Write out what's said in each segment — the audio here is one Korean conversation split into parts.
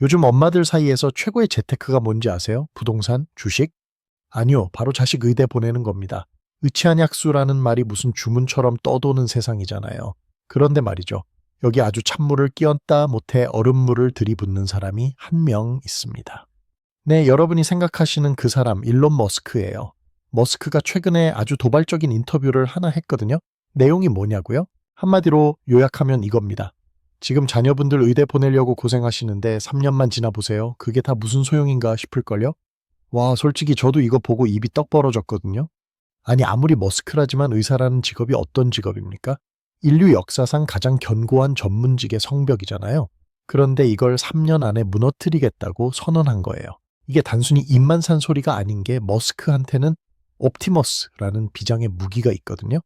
요즘 엄마들 사이에서 최고의 재테크가 뭔지 아세요? 부동산? 주식? 아니요, 바로 자식 의대 보내는 겁니다. 의치안약수라는 말이 무슨 주문처럼 떠도는 세상이잖아요. 그런데 말이죠. 여기 아주 찬물을 끼얹다 못해 얼음물을 들이붓는 사람이 한 명 있습니다. 네, 여러분이 생각하시는 그 사람 일론 머스크예요. 머스크가 최근에 아주 도발적인 인터뷰를 하나 했거든요. 내용이 뭐냐고요? 한마디로 요약하면 이겁니다. 지금 자녀분들 의대 보내려고 고생하시는데 3년만 지나보세요. 그게 다 무슨 소용인가 싶을걸요? 와, 솔직히 저도 이거 보고 입이 떡 벌어졌거든요. 아니, 아무리 머스크라지만 의사라는 직업이 어떤 직업입니까? 인류 역사상 가장 견고한 전문직의 성벽이잖아요. 그런데 이걸 3년 안에 무너뜨리겠다고 선언한 거예요. 이게 단순히 입만 산 소리가 아닌 게 머스크한테는 옵티머스라는 비장의 무기가 있거든요.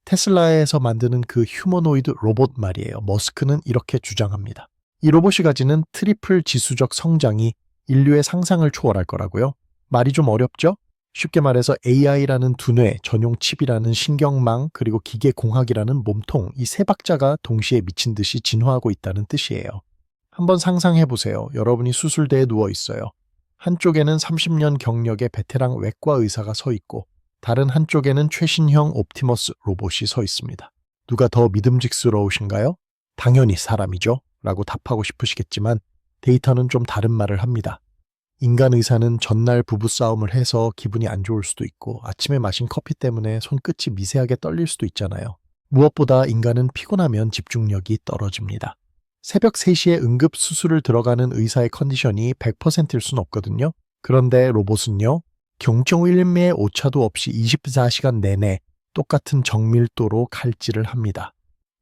테슬라에서 만드는 그 휴머노이드 로봇 말이에요. 머스크는 이렇게 주장합니다. 이 로봇이 가지는 트리플 지수적 성장이 인류의 상상을 초월할 거라고요. 말이 좀 어렵죠? 쉽게 말해서 AI라는 두뇌, 전용 칩이라는 신경망, 그리고 기계공학이라는 몸통, 이 세 박자가 동시에 미친 듯이 진화하고 있다는 뜻이에요. 한번 상상해 보세요. 여러분이 수술대에 누워 있어요. 한쪽에는 30년 경력의 베테랑 외과 의사가 서 있고 다른 한쪽에는 최신형 옵티머스 로봇이 서 있습니다. 누가 더 믿음직스러우신가요? 당연히 사람이죠. 라고 답하고 싶으시겠지만 데이터는 좀 다른 말을 합니다. 인간 의사는 전날 부부싸움을 해서 기분이 안 좋을 수도 있고 아침에 마신 커피 때문에 손끝이 미세하게 떨릴 수도 있잖아요. 무엇보다 인간은 피곤하면 집중력이 떨어집니다. 새벽 3시에 응급 수술을 들어가는 의사의 컨디션이 100%일 순 없거든요. 그런데 로봇은요. 경정일매의 오차도 없이 24시간 내내 똑같은 정밀도로 칼질을 합니다.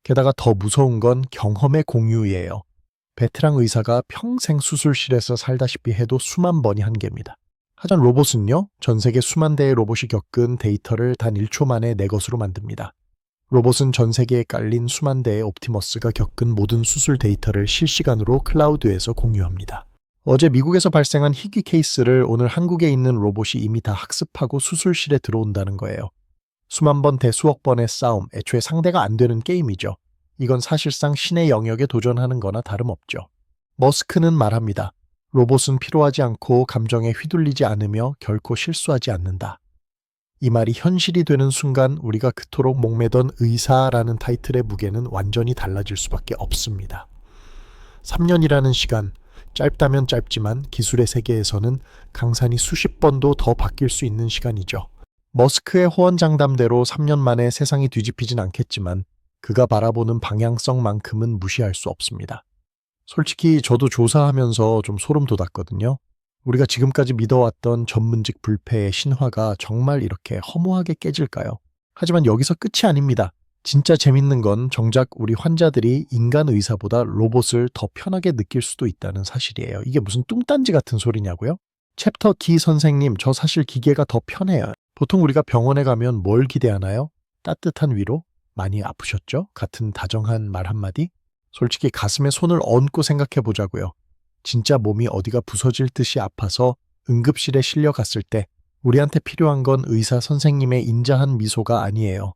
게다가 더 무서운 건 경험의 공유예요. 베테랑 의사가 평생 수술실에서 살다시피 해도 수만 번이 한계입니다. 하지만 로봇은요, 전 세계 수만 대의 로봇이 겪은 데이터를 단 1초 만에 내 것으로 만듭니다. 로봇은 전 세계에 깔린 수만 대의 옵티머스가 겪은 모든 수술 데이터를 실시간으로 클라우드에서 공유합니다. 어제 미국에서 발생한 희귀 케이스를 오늘 한국에 있는 로봇이 이미 다 학습하고 수술실에 들어온다는 거예요. 수만 번 대수억 번의 싸움, 애초에 상대가 안 되는 게임이죠. 이건 사실상 신의 영역에 도전하는 거나 다름없죠. 머스크는 말합니다. 로봇은 피로하지 않고 감정에 휘둘리지 않으며 결코 실수하지 않는다. 이 말이 현실이 되는 순간 우리가 그토록 목매던 의사라는 타이틀의 무게는 완전히 달라질 수밖에 없습니다. 3년이라는 시간, 짧다면 짧지만 기술의 세계에서는 강산이 수십 번도 더 바뀔 수 있는 시간이죠. 머스크의 호언장담대로 3년 만에 세상이 뒤집히진 않겠지만 그가 바라보는 방향성만큼은 무시할 수 없습니다. 솔직히 저도 조사하면서 좀 소름 돋았거든요. 우리가 지금까지 믿어왔던 전문직 불패의 신화가 정말 이렇게 허무하게 깨질까요? 하지만 여기서 끝이 아닙니다. 진짜 재밌는 건 정작 우리 환자들이 인간 의사보다 로봇을 더 편하게 느낄 수도 있다는 사실이에요. 이게 무슨 뚱딴지 같은 소리냐고요? 챕터 기 선생님, 저 사실 기계가 더 편해요. 보통 우리가 병원에 가면 뭘 기대하나요? 따뜻한 위로? 많이 아프셨죠? 같은 다정한 말 한마디? 솔직히 가슴에 손을 얹고 생각해 보자고요. 진짜 몸이 어디가 부서질 듯이 아파서 응급실에 실려갔을 때 우리한테 필요한 건 의사 선생님의 인자한 미소가 아니에요.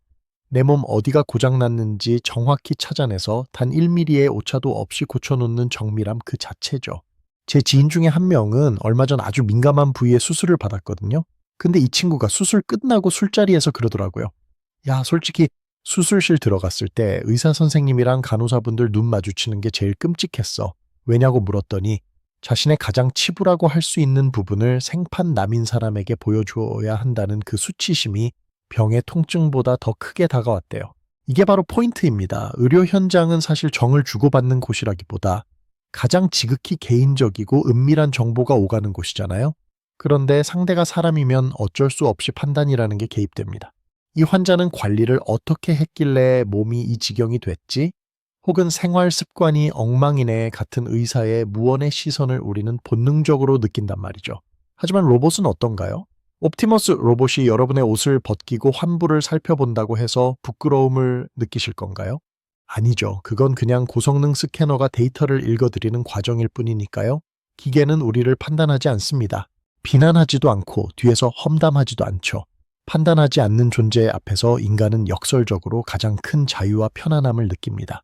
내 몸 어디가 고장났는지 정확히 찾아내서 단 1mm의 오차도 없이 고쳐놓는 정밀함 그 자체죠. 제 지인 중에 한 명은 얼마 전 아주 민감한 부위에 수술을 받았거든요. 근데 이 친구가 수술 끝나고 술자리에서 그러더라고요. 야, 솔직히 수술실 들어갔을 때 의사 선생님이랑 간호사분들 눈 마주치는 게 제일 끔찍했어. 왜냐고 물었더니 자신의 가장 치부라고 할 수 있는 부분을 생판 남인 사람에게 보여줘야 한다는 그 수치심이 병의 통증보다 더 크게 다가왔대요. 이게 바로 포인트입니다. 의료 현장은 사실 정을 주고받는 곳이라기보다 가장 지극히 개인적이고 은밀한 정보가 오가는 곳이잖아요. 그런데 상대가 사람이면 어쩔 수 없이 판단이라는 게 개입됩니다. 이 환자는 관리를 어떻게 했길래 몸이 이 지경이 됐지? 혹은 생활 습관이 엉망이네 같은 의사의 무언의 시선을 우리는 본능적으로 느낀단 말이죠. 하지만 로봇은 어떤가요? 옵티머스 로봇이 여러분의 옷을 벗기고 환부를 살펴본다고 해서 부끄러움을 느끼실 건가요? 아니죠. 그건 그냥 고성능 스캐너가 데이터를 읽어드리는 과정일 뿐이니까요. 기계는 우리를 판단하지 않습니다. 비난하지도 않고 뒤에서 험담하지도 않죠. 판단하지 않는 존재 앞에서 인간은 역설적으로 가장 큰 자유와 편안함을 느낍니다.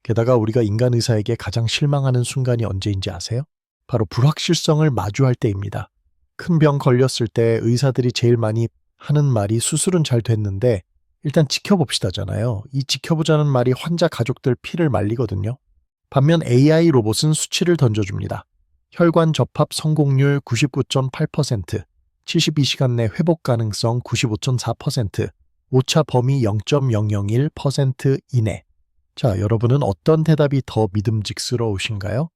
게다가 우리가 인간 의사에게 가장 실망하는 순간이 언제인지 아세요? 바로 불확실성을 마주할 때입니다. 큰 병 걸렸을 때 의사들이 제일 많이 하는 말이 수술은 잘 됐는데 일단 지켜봅시다잖아요. 이 지켜보자는 말이 환자 가족들 피를 말리거든요. 반면 AI 로봇은 수치를 던져줍니다. 혈관 접합 성공률 99.8%, 72시간 내 회복 가능성 95.4%, 오차 범위 0.001% 이내. 자, 여러분은 어떤 대답이 더 믿음직스러우신가요?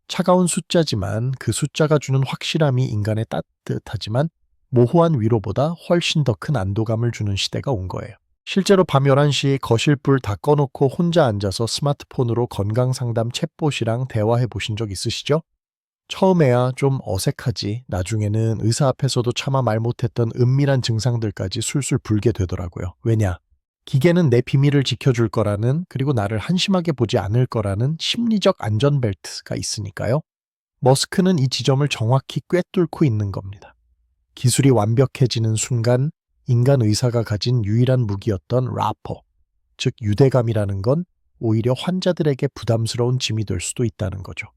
차가운 숫자지만 그 숫자가 주는 확실함이 인간의 따뜻하지만 모호한 위로보다 훨씬 더 큰 안도감을 주는 시대가 온 거예요. 실제로 밤 11시 거실 불 다 꺼놓고 혼자 앉아서 스마트폰으로 건강상담 챗봇이랑 대화해 보신 적 있으시죠? 처음에야 좀 어색하지 나중에는 의사 앞에서도 차마 말 못했던 은밀한 증상들까지 술술 불게 되더라고요. 왜냐? 기계는 내 비밀을 지켜줄 거라는 그리고 나를 한심하게 보지 않을 거라는 심리적 안전벨트가 있으니까요. 머스크는 이 지점을 정확히 꿰뚫고 있는 겁니다. 기술이 완벽해지는 순간 인간 의사가 가진 유일한 무기였던 라포, 즉 유대감이라는 건 오히려 환자들에게 부담스러운 짐이 될 수도 있다는 거죠.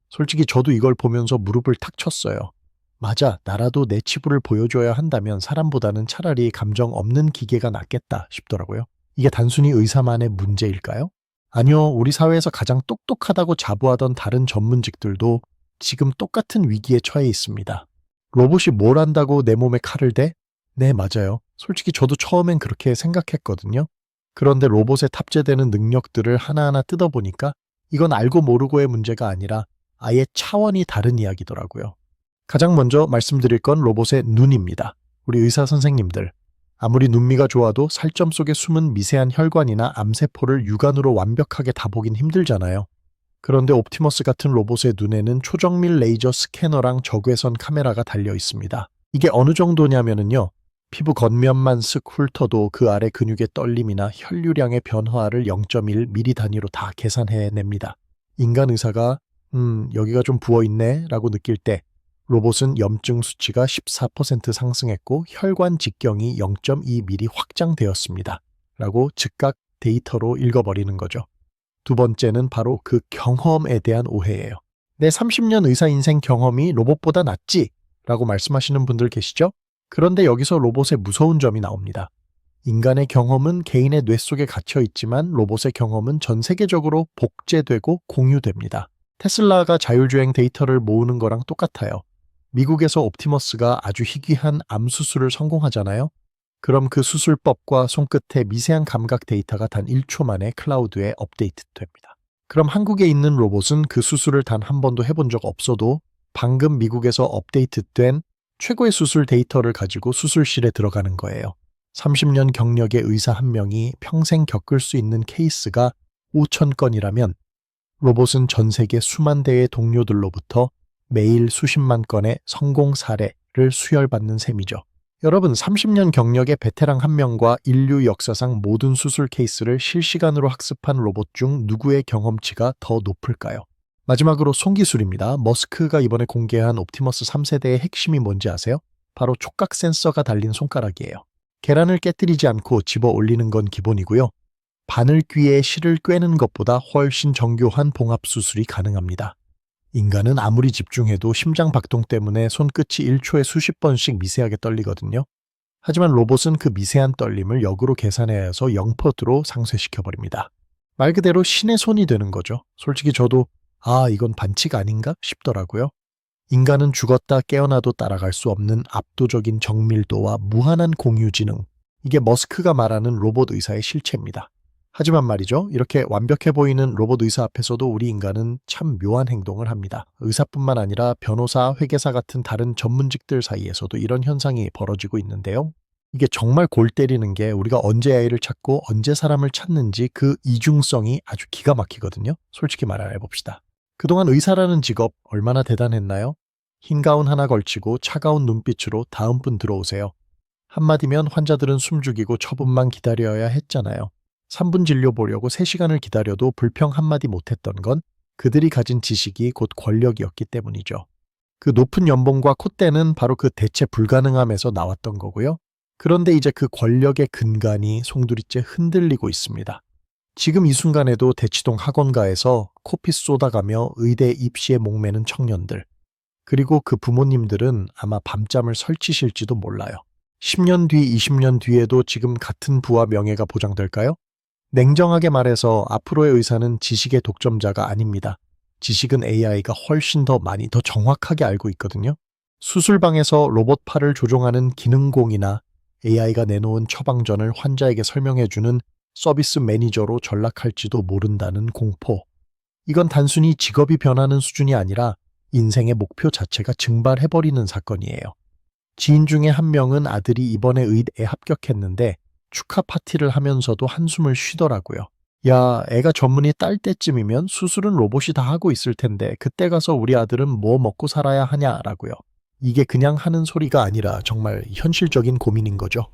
솔직히 저도 이걸 보면서 무릎을 탁 쳤어요. 맞아, 나라도 내 치부를 보여줘야 한다면 사람보다는 차라리 감정 없는 기계가 낫겠다 싶더라고요. 이게 단순히 의사만의 문제일까요? 아니요, 우리 사회에서 가장 똑똑하다고 자부하던 다른 전문직들도 지금 똑같은 위기에 처해 있습니다. 로봇이 뭘 한다고 내 몸에 칼을 대? 네, 맞아요. 솔직히 저도 처음엔 그렇게 생각했거든요. 그런데 로봇에 탑재되는 능력들을 하나하나 뜯어보니까 이건 알고 모르고의 문제가 아니라 아예 차원이 다른 이야기더라고요. 가장 먼저 말씀드릴 건 로봇의 눈입니다. 우리 의사 선생님들, 아무리 눈미가 좋아도 살점 속에 숨은 미세한 혈관이나 암세포를 육안으로 완벽하게 다 보긴 힘들잖아요. 그런데 옵티머스 같은 로봇의 눈에는 초정밀 레이저 스캐너랑 적외선 카메라가 달려 있습니다. 이게 어느 정도냐면요. 피부 겉면만 슥 훑어도 그 아래 근육의 떨림이나 혈류량의 변화를 0.1mm 단위로 다 계산해냅니다. 인간 의사가 여기가 좀 부어있네 라고 느낄 때 로봇은 염증 수치가 14% 상승했고 혈관 직경이 0.2mm 확장되었습니다. 라고 즉각 데이터로 읽어버리는 거죠. 두 번째는 바로 그 경험에 대한 오해예요. 내 30년 의사 인생 경험이 로봇보다 낫지? 라고 말씀하시는 분들 계시죠? 그런데 여기서 로봇의 무서운 점이 나옵니다. 인간의 경험은 개인의 뇌 속에 갇혀 있지만 로봇의 경험은 전 세계적으로 복제되고 공유됩니다. 테슬라가 자율주행 데이터를 모으는 거랑 똑같아요. 미국에서 옵티머스가 아주 희귀한 암 수술을 성공하잖아요. 그럼 그 수술법과 손끝의 미세한 감각 데이터가 단 1초 만에 클라우드에 업데이트됩니다. 그럼 한국에 있는 로봇은 그 수술을 단 한 번도 해본 적 없어도 방금 미국에서 업데이트된 최고의 수술 데이터를 가지고 수술실에 들어가는 거예요. 30년 경력의 의사 한 명이 평생 겪을 수 있는 케이스가 5,000건이라면 로봇은 전 세계 수만 대의 동료들로부터 매일 수십만 건의 성공 사례를 수혈받는 셈이죠. 여러분, 30년 경력의 베테랑 한 명과 인류 역사상 모든 수술 케이스를 실시간으로 학습한 로봇 중 누구의 경험치가 더 높을까요? 마지막으로 손기술입니다. 머스크가 이번에 공개한 옵티머스 3세대의 핵심이 뭔지 아세요? 바로 촉각 센서가 달린 손가락이에요. 계란을 깨뜨리지 않고 집어 올리는 건 기본이고요. 바늘귀에 실을 꿰는 것보다 훨씬 정교한 봉합 수술이 가능합니다. 인간은 아무리 집중해도 심장 박동 때문에 손끝이 1초에 수십 번씩 미세하게 떨리거든요. 하지만 로봇은 그 미세한 떨림을 역으로 계산해서 0%로 상쇄시켜버립니다. 말 그대로 신의 손이 되는 거죠. 솔직히 저도 이건 반칙 아닌가 싶더라고요. 인간은 죽었다 깨어나도 따라갈 수 없는 압도적인 정밀도와 무한한 공유 지능. 이게 머스크가 말하는 로봇 의사의 실체입니다. 하지만 말이죠. 이렇게 완벽해 보이는 로봇 의사 앞에서도 우리 인간은 참 묘한 행동을 합니다. 의사뿐만 아니라 변호사, 회계사 같은 다른 전문직들 사이에서도 이런 현상이 벌어지고 있는데요. 이게 정말 골 때리는 게 우리가 언제 AI를 찾고 언제 사람을 찾는지 그 이중성이 아주 기가 막히거든요. 솔직히 말해봅시다. 그동안 의사라는 직업 얼마나 대단했나요? 흰 가운 하나 걸치고 차가운 눈빛으로 다음 분 들어오세요. 한마디면 환자들은 숨죽이고 처분만 기다려야 했잖아요. 3분 진료 보려고 3시간을 기다려도 불평 한마디 못했던 건 그들이 가진 지식이 곧 권력이었기 때문이죠. 그 높은 연봉과 콧대는 바로 그 대체 불가능함에서 나왔던 거고요. 그런데 이제 그 권력의 근간이 송두리째 흔들리고 있습니다. 지금 이 순간에도 대치동 학원가에서 코피 쏟아가며 의대 입시에 목매는 청년들, 그리고 그 부모님들은 아마 밤잠을 설치실지도 몰라요. 10년 뒤, 20년 뒤에도 지금 같은 부와 명예가 보장될까요? 냉정하게 말해서 앞으로의 의사는 지식의 독점자가 아닙니다. 지식은 AI가 훨씬 더 많이 더 정확하게 알고 있거든요. 수술방에서 로봇 팔을 조종하는 기능공이나 AI가 내놓은 처방전을 환자에게 설명해주는 서비스 매니저로 전락할지도 모른다는 공포. 이건 단순히 직업이 변하는 수준이 아니라 인생의 목표 자체가 증발해버리는 사건이에요. 지인 중에 한 명은 아들이 이번에 의대에 합격했는데 축하 파티를 하면서도 한숨을 쉬더라고요. 야, 애가 전문의 딸 때쯤이면 수술은 로봇이 다 하고 있을 텐데 그때 가서 우리 아들은 뭐 먹고 살아야 하냐라고요. 이게 그냥 하는 소리가 아니라 정말 현실적인 고민인 거죠.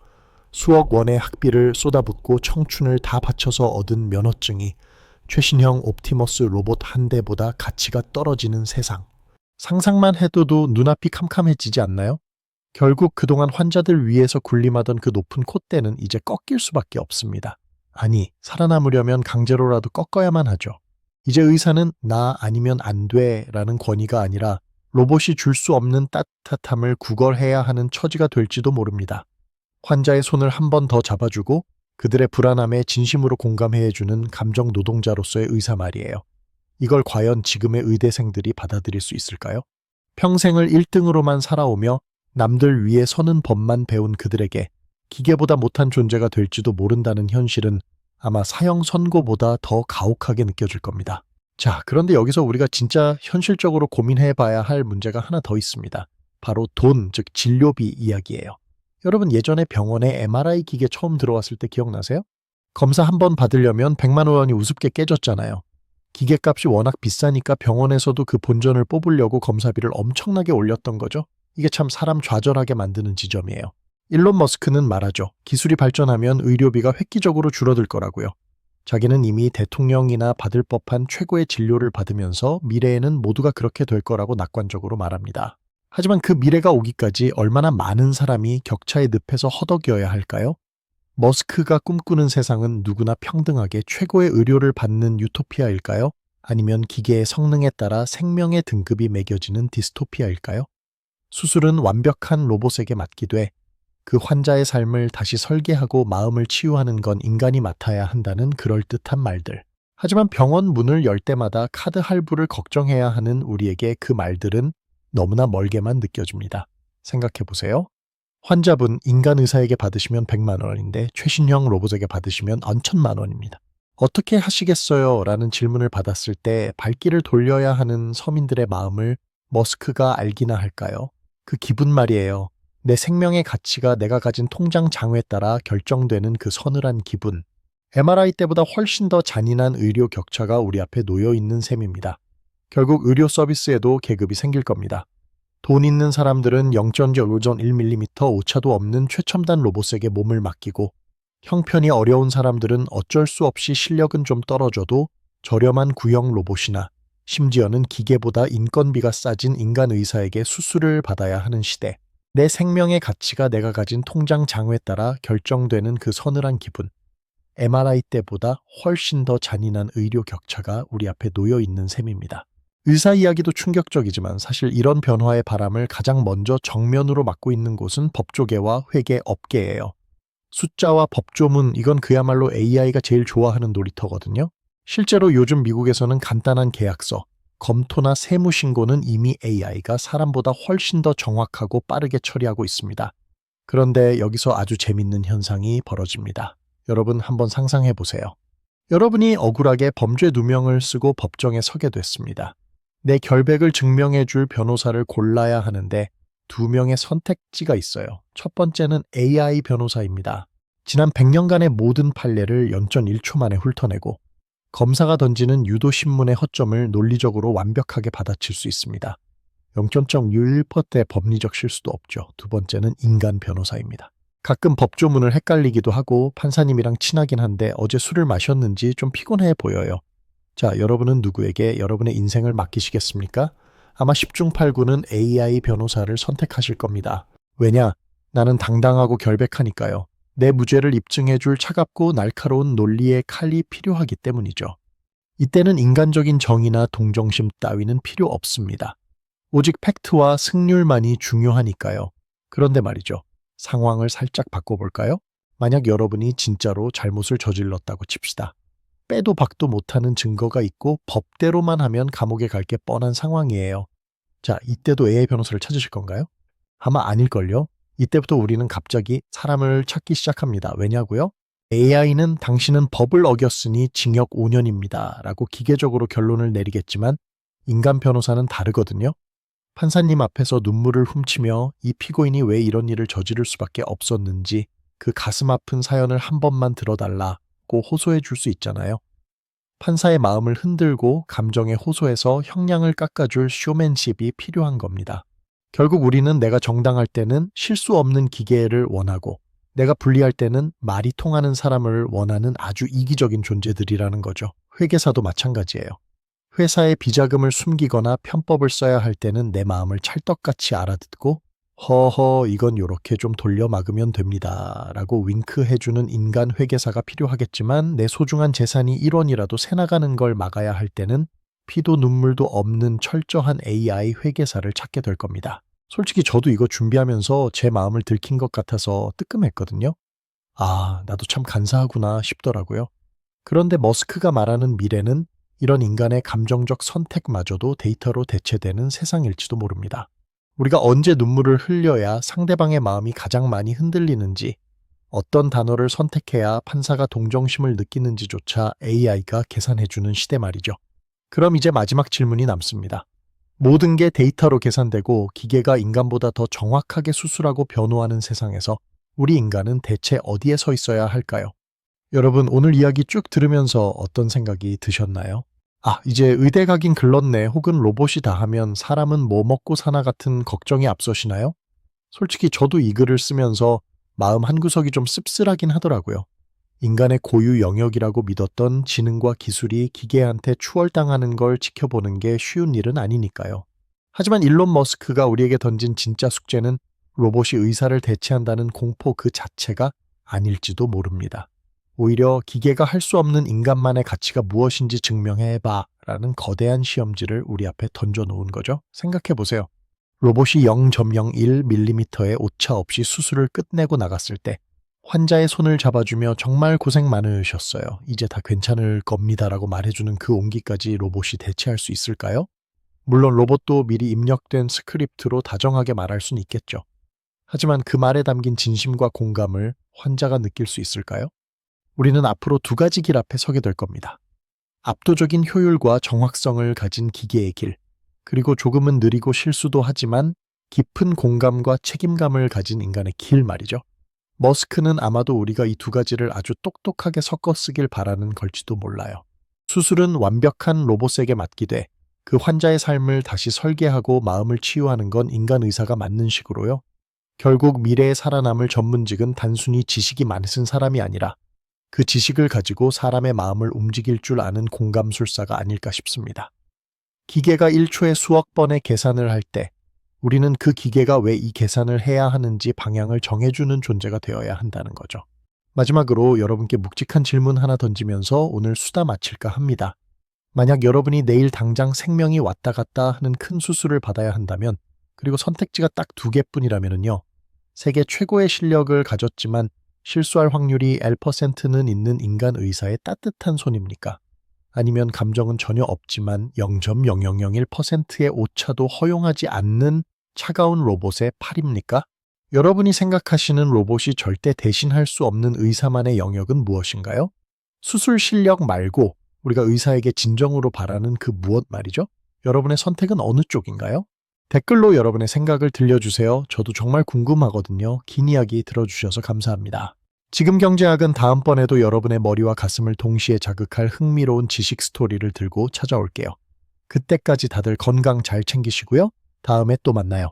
수억 원의 학비를 쏟아붓고 청춘을 다 바쳐서 얻은 면허증이 최신형 옵티머스 로봇 한 대보다 가치가 떨어지는 세상. 상상만 해도 눈앞이 캄캄해지지 않나요? 결국 그동안 환자들 위해서 군림하던 그 높은 콧대는 이제 꺾일 수밖에 없습니다. 아니, 살아남으려면 강제로라도 꺾어야만 하죠. 이제 의사는 나 아니면 안 돼라는 권위가 아니라 로봇이 줄 수 없는 따뜻함을 구걸해야 하는 처지가 될지도 모릅니다. 환자의 손을 한 번 더 잡아주고 그들의 불안함에 진심으로 공감해주는 감정 노동자로서의 의사 말이에요. 이걸 과연 지금의 의대생들이 받아들일 수 있을까요? 평생을 1등으로만 살아오며 남들 위에 서는 법만 배운 그들에게 기계보다 못한 존재가 될지도 모른다는 현실은 아마 사형 선고보다 더 가혹하게 느껴질 겁니다. 자, 그런데 여기서 우리가 진짜 현실적으로 고민해 봐야 할 문제가 하나 더 있습니다. 바로 돈, 즉 진료비 이야기예요. 여러분 예전에 병원에 MRI 기계 처음 들어왔을 때 기억나세요? 검사 한 번 받으려면 100만 원이 우습게 깨졌잖아요. 기계값이 워낙 비싸니까 병원에서도 그 본전을 뽑으려고 검사비를 엄청나게 올렸던 거죠. 이게 참 사람 좌절하게 만드는 지점이에요. 일론 머스크는 말하죠. 기술이 발전하면 의료비가 획기적으로 줄어들 거라고요. 자기는 이미 대통령이나 받을 법한 최고의 진료를 받으면서 미래에는 모두가 그렇게 될 거라고 낙관적으로 말합니다. 하지만 그 미래가 오기까지 얼마나 많은 사람이 격차의 늪에서 허덕여야 할까요? 머스크가 꿈꾸는 세상은 누구나 평등하게 최고의 의료를 받는 유토피아일까요? 아니면 기계의 성능에 따라 생명의 등급이 매겨지는 디스토피아일까요? 수술은 완벽한 로봇에게 맡기되 그 환자의 삶을 다시 설계하고 마음을 치유하는 건 인간이 맡아야 한다는 그럴듯한 말들. 하지만 병원 문을 열 때마다 카드 할부를 걱정해야 하는 우리에게 그 말들은 너무나 멀게만 느껴집니다. 생각해보세요. 환자분 인간 의사에게 받으시면 100만 원인데 최신형 로봇에게 받으시면 1,000만 원입니다. 어떻게 하시겠어요? 라는 질문을 받았을 때 발길을 돌려야 하는 서민들의 마음을 머스크가 알기나 할까요? 그 기분 말이에요. 내 생명의 가치가 내가 가진 통장 장외에 따라 결정되는 그 서늘한 기분. MRI 때보다 훨씬 더 잔인한 의료 격차가 우리 앞에 놓여 있는 셈입니다. 결국 의료 서비스에도 계급이 생길 겁니다. 돈 있는 사람들은 0.01mm 오차도 없는 최첨단 로봇에게 몸을 맡기고 형편이 어려운 사람들은 어쩔 수 없이 실력은 좀 떨어져도 저렴한 구형 로봇이나 심지어는 기계보다 인건비가 싸진 인간 의사에게 수술을 받아야 하는 시대. 내 생명의 가치가 내가 가진 통장 장외에 따라 결정되는 그 서늘한 기분. MRI 때보다 훨씬 더 잔인한 의료 격차가 우리 앞에 놓여 있는 셈입니다. 의사 이야기도 충격적이지만 사실 이런 변화의 바람을 가장 먼저 정면으로 맞고 있는 곳은 법조계와 회계 업계예요. 숫자와 법조문, 이건 그야말로 AI가 제일 좋아하는 놀이터거든요. 실제로 요즘 미국에서는 간단한 계약서, 검토나 세무 신고는 이미 AI가 사람보다 훨씬 더 정확하고 빠르게 처리하고 있습니다. 그런데 여기서 아주 재밌는 현상이 벌어집니다. 여러분 한번 상상해 보세요. 여러분이 억울하게 범죄 누명을 쓰고 법정에 서게 됐습니다. 내 결백을 증명해 줄 변호사를 골라야 하는데 2명의 선택지가 있어요. 첫 번째는 AI 변호사입니다. 지난 100년간의 모든 판례를 0.1초 만에 훑어내고 검사가 던지는 유도신문의 허점을 논리적으로 완벽하게 받아칠 수 있습니다. 0.01%의 법리적 실수도 없죠. 두 번째는 인간 변호사입니다. 가끔 법조문을 헷갈리기도 하고 판사님이랑 친하긴 한데 어제 술을 마셨는지 좀 피곤해 보여요. 자, 여러분은 누구에게 여러분의 인생을 맡기시겠습니까? 아마 10중 8구는 AI 변호사를 선택하실 겁니다. 왜냐? 나는 당당하고 결백하니까요. 내 무죄를 입증해줄 차갑고 날카로운 논리의 칼이 필요하기 때문이죠. 이때는 인간적인 정의나 동정심 따위는 필요 없습니다. 오직 팩트와 승률만이 중요하니까요. 그런데 말이죠. 상황을 살짝 바꿔볼까요? 만약 여러분이 진짜로 잘못을 저질렀다고 칩시다. 빼도 박도 못하는 증거가 있고 법대로만 하면 감옥에 갈 게 뻔한 상황이에요. 자, 이때도 AI 변호사를 찾으실 건가요? 아마 아닐걸요? 이때부터 우리는 갑자기 사람을 찾기 시작합니다. 왜냐고요? AI는 당신은 법을 어겼으니 징역 5년입니다. 라고 기계적으로 결론을 내리겠지만 인간 변호사는 다르거든요. 판사님 앞에서 눈물을 훔치며 이 피고인이 왜 이런 일을 저지를 수밖에 없었는지 그 가슴 아픈 사연을 한 번만 들어달라고 호소해 줄 수 있잖아요. 판사의 마음을 흔들고 감정에 호소해서 형량을 깎아줄 쇼맨십이 필요한 겁니다. 결국 우리는 내가 정당할 때는 실수 없는 기계를 원하고 내가 불리할 때는 말이 통하는 사람을 원하는 아주 이기적인 존재들이라는 거죠. 회계사도 마찬가지예요. 회사의 비자금을 숨기거나 편법을 써야 할 때는 내 마음을 찰떡같이 알아듣고 허허 이건 요렇게 좀 돌려 막으면 됩니다 라고 윙크해주는 인간 회계사가 필요하겠지만 내 소중한 재산이 1원이라도 새나가는 걸 막아야 할 때는 피도 눈물도 없는 철저한 AI 회계사를 찾게 될 겁니다. 솔직히 저도 이거 준비하면서 제 마음을 들킨 것 같아서 뜨끔했거든요. 아, 나도 참 간사하구나 싶더라고요. 그런데 머스크가 말하는 미래는 이런 인간의 감정적 선택마저도 데이터로 대체되는 세상일지도 모릅니다. 우리가 언제 눈물을 흘려야 상대방의 마음이 가장 많이 흔들리는지, 어떤 단어를 선택해야 판사가 동정심을 느끼는지조차 AI가 계산해주는 시대 말이죠. 그럼 이제 마지막 질문이 남습니다. 모든 게 데이터로 계산되고 기계가 인간보다 더 정확하게 수술하고 변호하는 세상에서 우리 인간은 대체 어디에 서 있어야 할까요? 여러분, 오늘 이야기 쭉 들으면서 어떤 생각이 드셨나요? 아, 이제 의대 가긴 글렀네 혹은 로봇이 다 하면 사람은 뭐 먹고 사나 같은 걱정이 앞서시나요? 솔직히 저도 이 글을 쓰면서 마음 한구석이 좀 씁쓸하긴 하더라고요. 인간의 고유 영역이라고 믿었던 지능과 기술이 기계한테 추월당하는 걸 지켜보는 게 쉬운 일은 아니니까요. 하지만 일론 머스크가 우리에게 던진 진짜 숙제는 로봇이 의사를 대체한다는 공포 그 자체가 아닐지도 모릅니다. 오히려 기계가 할 수 없는 인간만의 가치가 무엇인지 증명해봐 라는 거대한 시험지를 우리 앞에 던져놓은 거죠. 생각해보세요. 로봇이 0.01mm의 오차 없이 수술을 끝내고 나갔을 때 환자의 손을 잡아주며 정말 고생 많으셨어요. 이제 다 괜찮을 겁니다라고 말해주는 그 온기까지 로봇이 대체할 수 있을까요? 물론 로봇도 미리 입력된 스크립트로 다정하게 말할 수는 있겠죠. 하지만 그 말에 담긴 진심과 공감을 환자가 느낄 수 있을까요? 우리는 앞으로 두 가지 길 앞에 서게 될 겁니다. 압도적인 효율과 정확성을 가진 기계의 길, 그리고 조금은 느리고 실수도 하지만 깊은 공감과 책임감을 가진 인간의 길 말이죠. 머스크는 아마도 우리가 이 두 가지를 아주 똑똑하게 섞어 쓰길 바라는 걸지도 몰라요. 수술은 완벽한 로봇에게 맡기되 그 환자의 삶을 다시 설계하고 마음을 치유하는 건 인간 의사가 맞는 식으로요. 결국 미래에 살아남을 전문직은 단순히 지식이 많으신 사람이 아니라 그 지식을 가지고 사람의 마음을 움직일 줄 아는 공감술사가 아닐까 싶습니다. 기계가 1초에 수억 번의 계산을 할 때 우리는 그 기계가 왜 이 계산을 해야 하는지 방향을 정해주는 존재가 되어야 한다는 거죠. 마지막으로 여러분께 묵직한 질문 하나 던지면서 오늘 수다 마칠까 합니다. 만약 여러분이 내일 당장 생명이 왔다 갔다 하는 큰 수술을 받아야 한다면, 그리고 선택지가 딱 2개뿐이라면요. 세계 최고의 실력을 가졌지만 실수할 확률이 L%는 있는 인간 의사의 따뜻한 손입니까? 아니면 감정은 전혀 없지만 0.0001%의 오차도 허용하지 않는 차가운 로봇의 팔입니까? 여러분이 생각하시는 로봇이 절대 대신할 수 없는 의사만의 영역은 무엇인가요? 수술 실력 말고 우리가 의사에게 진정으로 바라는 그 무엇 말이죠? 여러분의 선택은 어느 쪽인가요? 댓글로 여러분의 생각을 들려주세요. 저도 정말 궁금하거든요. 긴 이야기 들어주셔서 감사합니다. 지금 경제학은 다음번에도 여러분의 머리와 가슴을 동시에 자극할 흥미로운 지식 스토리를 들고 찾아올게요. 그때까지 다들 건강 잘 챙기시고요. 다음에 또 만나요.